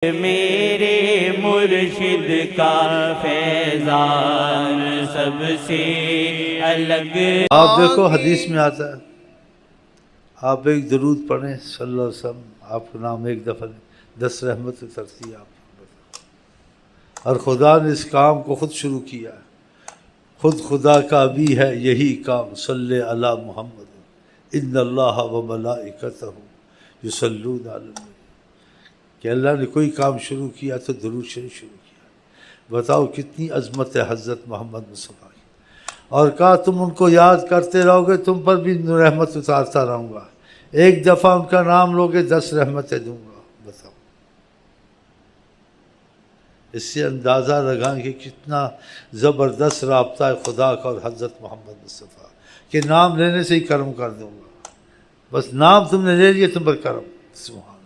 میرے مرشد کا فیضان سب سے الگ۔ آپ دیکھو حدیث میں آتا ہے، آپ ایک درود پڑھیں صلی اللہ علیہ وسلم، آپ کا نام ایک دفعہ 10 رحمت اترتی ہے آپ پر۔ اور خدا نے اس کام کو خود شروع کیا ہے، خود خدا کا بھی ہے یہی کام، صلی علی محمد ان اللہ و ملائکتہ یصلون علی النبی، کہ اللہ نے کوئی کام شروع کیا تو درود شریف شروع کیا۔ بتاؤ کتنی عظمت ہے حضرت محمد مصطفیٰ کی۔ اور کہا تم ان کو یاد کرتے رہو گے تم پر بھی رحمت اتارتا رہوں گا، ایک دفعہ ان کا نام لوگے 10 رحمتیں دوں گا۔ بتاؤ، اس سے اندازہ لگائیں کہ کتنا زبردست رابطہ ہے خدا کا اور حضرت محمد مصطفیٰ، کہ نام لینے سے ہی کرم کر دوں گا، بس نام تم نے لے لیے تم پر کرم۔ سبحان